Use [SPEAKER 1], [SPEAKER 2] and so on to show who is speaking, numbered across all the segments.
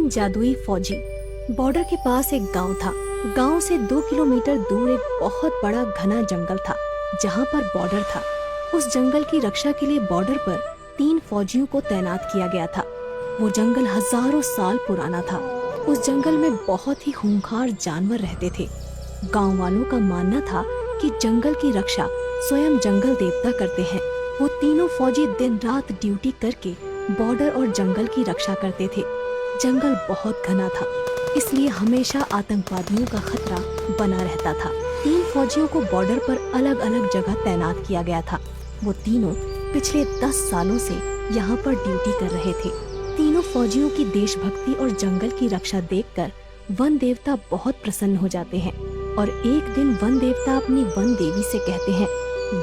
[SPEAKER 1] तीन जादुई फौजी। बॉर्डर के पास एक गांव था। गांव से 2 किलोमीटर दूर एक बहुत बड़ा घना जंगल था जहां पर बॉर्डर था। उस जंगल की रक्षा के लिए बॉर्डर पर 3 फौजियों को तैनात किया गया था। वो जंगल हजारों साल पुराना था। उस जंगल में बहुत ही खूंखार जानवर रहते थे। गांव वालों का मानना था कि जंगल की रक्षा स्वयं जंगल देवता करते हैं। वो तीनों फौजी दिन रात ड्यूटी करके बॉर्डर और जंगल की रक्षा करते थे। जंगल बहुत घना था, इसलिए हमेशा आतंकवादियों का खतरा बना रहता था। 3 फौजियों को बॉर्डर पर अलग अलग जगह तैनात किया गया था। वो तीनों पिछले 10 सालों से यहाँ पर ड्यूटी कर रहे थे। तीनों फौजियों की देशभक्ति और जंगल की रक्षा देखकर वन देवता बहुत प्रसन्न हो जाते हैं और एक दिन वन देवता अपनी वन देवी से कहते हैं,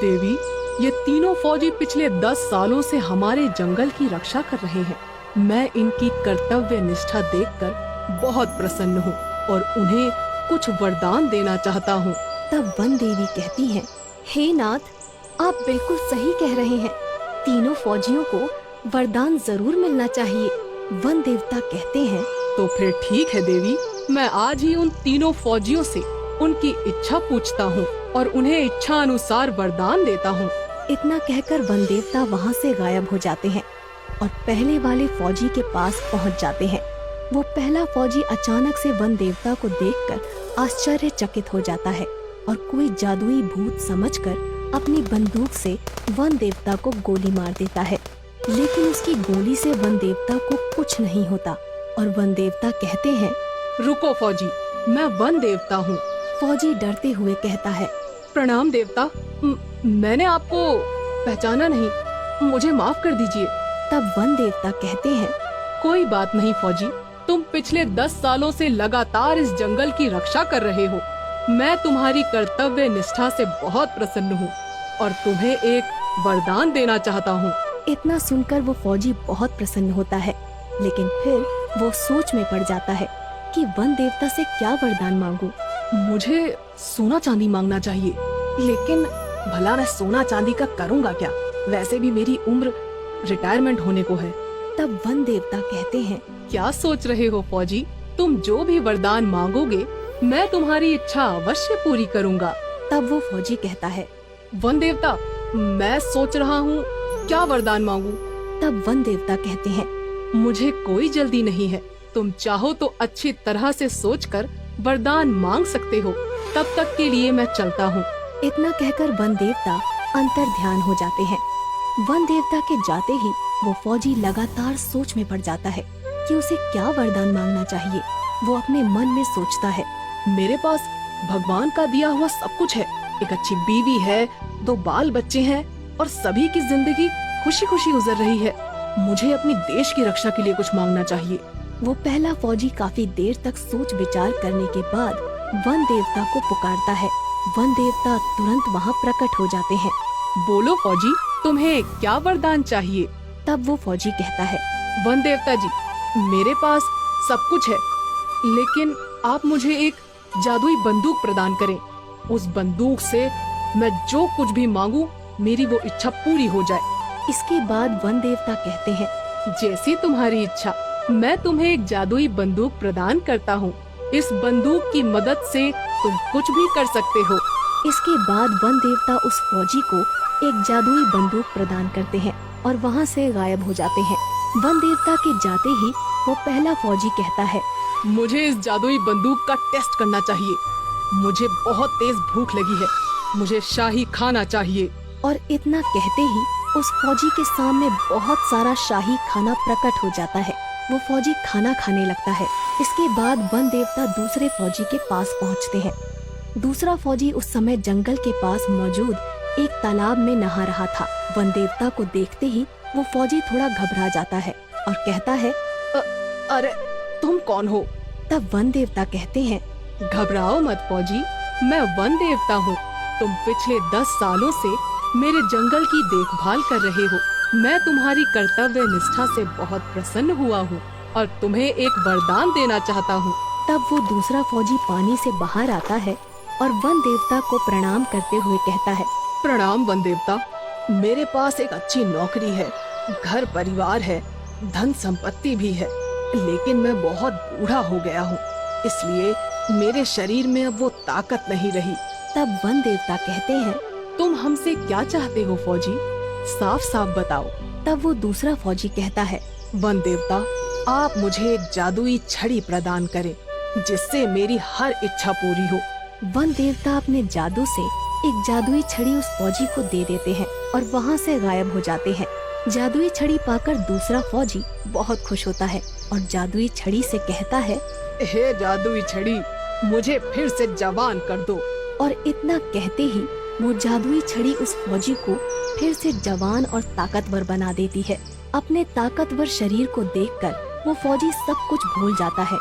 [SPEAKER 2] देवी, ये तीनों फौजी पिछले 10 सालों से हमारे जंगल की रक्षा कर रहे हैं। मैं इनकी कर्तव्य निष्ठा देखकर बहुत प्रसन्न हूँ और उन्हें कुछ वरदान देना चाहता हूँ।
[SPEAKER 1] तब वन देवी कहती हैं, हे नाथ, आप बिल्कुल सही कह रहे हैं। तीनों फौजियों को वरदान जरूर मिलना चाहिए। वन देवता कहते हैं,
[SPEAKER 2] तो फिर ठीक है देवी, मैं आज ही उन तीनों फौजियों से उनकी इच्छा पूछता हूँ और उन्हें इच्छा अनुसार वरदान देता हूँ।
[SPEAKER 1] इतना कहकर वन देवता वहाँ से गायब हो जाते हैं और पहले वाले फौजी के पास पहुँच जाते हैं। वो पहला फौजी अचानक से वन देवता को देखकर आश्चर्यचकित हो जाता है और कोई जादुई भूत समझकर अपनी बंदूक से वन देवता को गोली मार देता है। लेकिन उसकी गोली से वन देवता को कुछ नहीं होता और वन देवता कहते हैं,
[SPEAKER 2] रुको फौजी, मैं वन देवता हूँ।
[SPEAKER 1] फौजी डरते हुए कहता है,
[SPEAKER 2] प्रणाम देवता, मैंने आपको पहचाना नहीं, मुझे माफ कर दीजिए।
[SPEAKER 1] तब वन देवता कहते हैं,
[SPEAKER 2] कोई बात नहीं फौजी, तुम पिछले 10 सालों से लगातार इस जंगल की रक्षा कर रहे हो। मैं तुम्हारी कर्तव्य निष्ठा से बहुत प्रसन्न हूँ और तुम्हें एक वरदान देना चाहता हूँ।
[SPEAKER 1] इतना सुनकर वो फौजी बहुत प्रसन्न होता है, लेकिन फिर वो सोच में पड़ जाता है कि वन देवता से क्या वरदान मांगूं।
[SPEAKER 2] मुझे सोना चांदी मांगना चाहिए, लेकिन भला मैं सोना चांदी का करूँगा क्या? वैसे भी मेरी उम्र रिटायरमेंट होने को है।
[SPEAKER 1] तब वन देवता कहते हैं,
[SPEAKER 2] क्या सोच रहे हो फौजी? तुम जो भी वरदान मांगोगे मैं तुम्हारी इच्छा अवश्य पूरी करूँगा।
[SPEAKER 1] तब वो फौजी कहता है,
[SPEAKER 2] वन देवता, मैं सोच रहा हूँ क्या वरदान मांगूं?
[SPEAKER 1] तब वन देवता कहते हैं,
[SPEAKER 2] मुझे कोई जल्दी नहीं है, तुम चाहो तो अच्छी तरह से सोचकर वरदान मांग सकते हो। तब तक के लिए मैं चलता हूँ।
[SPEAKER 1] इतना कहकर वन देवता अंतर ध्यान हो जाते हैं। वन देवता के जाते ही वो फौजी लगातार सोच में पड़ जाता है कि उसे क्या वरदान मांगना चाहिए। वो अपने मन में सोचता है,
[SPEAKER 2] मेरे पास भगवान का दिया हुआ सब कुछ है। एक अच्छी बीवी है, 2 बाल बच्चे हैं और सभी की जिंदगी खुशी खुशी गुजर रही है। मुझे अपनी देश की रक्षा के लिए कुछ मांगना चाहिए।
[SPEAKER 1] वो पहला फौजी काफी देर तक सोच विचार करने के बाद वन देवता को पुकारता है। वन देवता तुरंत वहाँ प्रकट हो जाते हैं।
[SPEAKER 2] बोलो फौजी, तुम्हें क्या वरदान चाहिए?
[SPEAKER 1] तब वो फौजी कहता है,
[SPEAKER 2] वन देवता जी, मेरे पास सब कुछ है, लेकिन आप मुझे एक जादुई बंदूक प्रदान करें। उस बंदूक से मैं जो कुछ भी मांगूं, मेरी वो इच्छा पूरी हो जाए।
[SPEAKER 1] इसके बाद वन देवता कहते हैं,
[SPEAKER 2] जैसी तुम्हारी इच्छा, मैं तुम्हें एक जादुई बंदूक प्रदान करता हूँ। इस बंदूक की मदद से तुम कुछ भी कर सकते हो।
[SPEAKER 1] इसके बाद वन देवता उस फौजी को एक जादुई बंदूक प्रदान करते हैं और वहाँ से गायब हो जाते हैं। वन देवता के जाते ही वो पहला फौजी कहता है,
[SPEAKER 2] मुझे इस जादुई बंदूक का टेस्ट करना चाहिए। मुझे बहुत तेज भूख लगी है, मुझे शाही खाना चाहिए।
[SPEAKER 1] और इतना कहते ही उस फौजी के सामने बहुत सारा शाही खाना प्रकट हो जाता है। वो फौजी खाना खाने लगता है। इसके बाद वन देवता दूसरे फौजी के पास पहुंचते हैं। दूसरा फौजी उस समय जंगल के पास मौजूद एक तालाब में नहा रहा था। वन देवता को देखते ही वो फौजी थोड़ा घबरा जाता है और कहता है,
[SPEAKER 2] अरे तुम कौन हो?
[SPEAKER 1] तब वन देवता कहते हैं,
[SPEAKER 2] घबराओ मत फौजी, मैं वन देवता हूँ। तुम पिछले 10 सालों से मेरे जंगल की देखभाल कर रहे हो। मैं तुम्हारी कर्तव्य निष्ठा से बहुत प्रसन्न हुआ हूँ और तुम्हें एक वरदान देना चाहता हूँ।
[SPEAKER 1] तब वो दूसरा फौजी पानी से बाहर आता है और वन देवता को प्रणाम करते हुए कहता है,
[SPEAKER 2] प्रणाम वन देवता, मेरे पास एक अच्छी नौकरी है, घर परिवार है, धन संपत्ति भी है। लेकिन मैं बहुत बूढ़ा हो गया हूँ, इसलिए मेरे शरीर में अब वो ताकत नहीं रही।
[SPEAKER 1] तब वन देवता कहते हैं,
[SPEAKER 2] तुम हमसे क्या चाहते हो फौजी? साफ साफ बताओ।
[SPEAKER 1] तब वो दूसरा फौजी कहता है,
[SPEAKER 2] वन देवता, आप मुझे एक जादुई छड़ी प्रदान करें जिससे मेरी हर इच्छा पूरी हो।
[SPEAKER 1] वन देवता अपने जादू से एक जादुई छड़ी उस फौजी को दे देते हैं और वहाँ से गायब हो जाते हैं। जादुई छड़ी पाकर दूसरा फौजी बहुत खुश होता है और जादुई छड़ी से कहता है,
[SPEAKER 2] हे जादुई छड़ी, मुझे फिर से जवान कर दो।
[SPEAKER 1] और इतना कहते ही वो जादुई छड़ी उस फौजी को फिर से जवान और ताकतवर बना देती है। अपने ताकतवर शरीर को देखकर वो फौजी सब कुछ भूल जाता है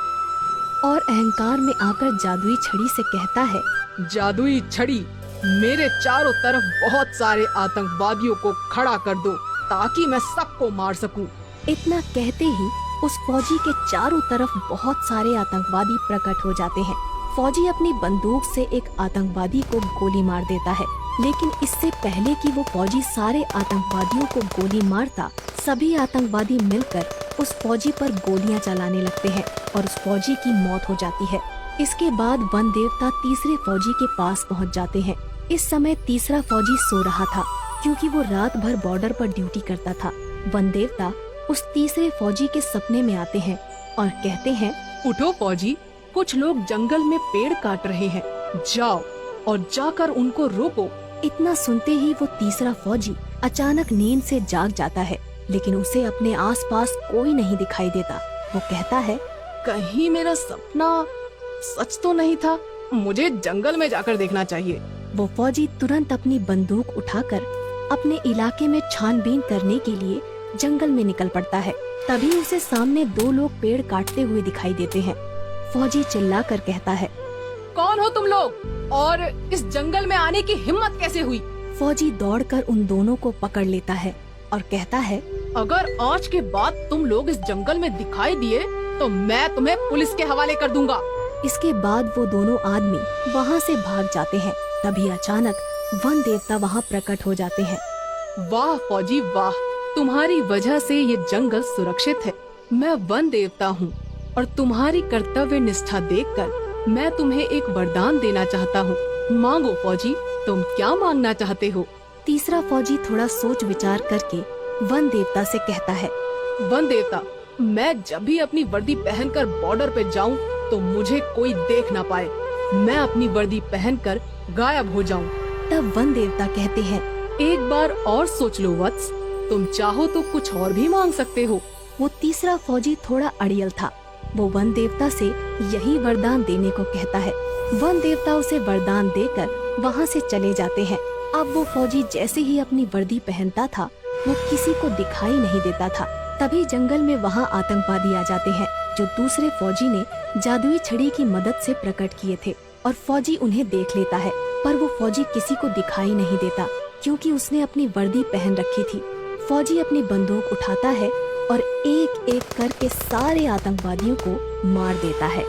[SPEAKER 1] और अहंकार में आकर जादुई छड़ी से कहता है,
[SPEAKER 2] जादुई छड़ी, मेरे चारों तरफ बहुत सारे आतंकवादियों को खड़ा कर दो ताकि मैं सबको मार सकूं।
[SPEAKER 1] इतना कहते ही उस फौजी के चारों तरफ बहुत सारे आतंकवादी प्रकट हो जाते हैं। फौजी अपनी बंदूक से एक आतंकवादी को गोली मार देता है, लेकिन इससे पहले कि वो फौजी सारे आतंकवादियों को गोली मारता, सभी आतंकवादी मिलकर उस फौजी पर गोलियां चलाने लगते हैं और उस फौजी की मौत हो जाती है। इसके बाद वन देवता तीसरे फौजी के पास पहुंच जाते हैं। इस समय तीसरा फौजी सो रहा था क्योंकि वो रात भर बॉर्डर पर ड्यूटी करता था। वन देवता उस तीसरे फौजी के सपने में आते हैं और कहते हैं,
[SPEAKER 2] उठो फौजी, कुछ लोग जंगल में पेड़ काट रहे हैं, जाओ और जाकर उनको रोको।
[SPEAKER 1] इतना सुनते ही वो तीसरा फौजी अचानक नींद से जाग जाता है, लेकिन उसे अपने आसपास कोई नहीं दिखाई देता। वो कहता है,
[SPEAKER 2] कहीं मेरा सपना सच तो नहीं था, मुझे जंगल में जाकर देखना चाहिए।
[SPEAKER 1] वो फौजी तुरंत अपनी बंदूक उठाकर अपने इलाके में छानबीन करने के लिए जंगल में निकल पड़ता है। तभी उसे सामने दो लोग पेड़ काटते हुए दिखाई देते हैं। फौजी चिल्लाकर कहता है,
[SPEAKER 2] कौन हो तुम लोग और इस जंगल में आने की हिम्मत कैसे हुई?
[SPEAKER 1] फौजी दौड़कर उन दोनों को पकड़ लेता है और कहता है,
[SPEAKER 2] अगर आज के बाद तुम लोग इस जंगल में दिखाई दिए तो मैं तुम्हें पुलिस के हवाले कर दूंगा।
[SPEAKER 1] इसके बाद वो दोनों आदमी वहाँ से भाग जाते हैं। तभी अचानक वन देवता वहाँ प्रकट हो जाते हैं।
[SPEAKER 2] वाह फौजी वाह, तुम्हारी वजह से ये जंगल सुरक्षित है। मैं वन देवता हूँ और तुम्हारी कर्तव्य निष्ठा देखकर मैं तुम्हें एक वरदान देना चाहता हूँ। मांगो फौजी, तुम क्या मांगना चाहते हो?
[SPEAKER 1] तीसरा फौजी थोड़ा सोच विचार करके वन देवता से कहता है,
[SPEAKER 2] वन देवता, मैं जब भी अपनी वर्दी पहनकर बॉर्डर पे जाऊं तो मुझे कोई देख ना पाए। मैं अपनी वर्दी पहनकर गायब हो जाऊं।
[SPEAKER 1] तब वन देवता कहते हैं,
[SPEAKER 2] एक बार और सोच लो वत्स, तुम चाहो तो कुछ और भी मांग सकते हो।
[SPEAKER 1] वो तीसरा फौजी थोड़ा अड़ियल था। वो वन देवता से यही वरदान देने को कहता है। वन देवता उसे वरदान देकर वहाँ से चले जाते हैं। अब वो फौजी जैसे ही अपनी वर्दी पहनता था, वो किसी को दिखाई नहीं देता था। तभी जंगल में वहाँ आतंकवादी आ जाते हैं, जो दूसरे फौजी ने जादुई छड़ी की मदद से प्रकट किए थे, और फौजी उन्हें देख लेता है। पर वो फौजी किसी को दिखाई नहीं देता क्योंकि उसने अपनी वर्दी पहन रखी थी। फौजी अपनी बंदूक उठाता है और एक एक करके सारे आतंकवादियों को मार देता है।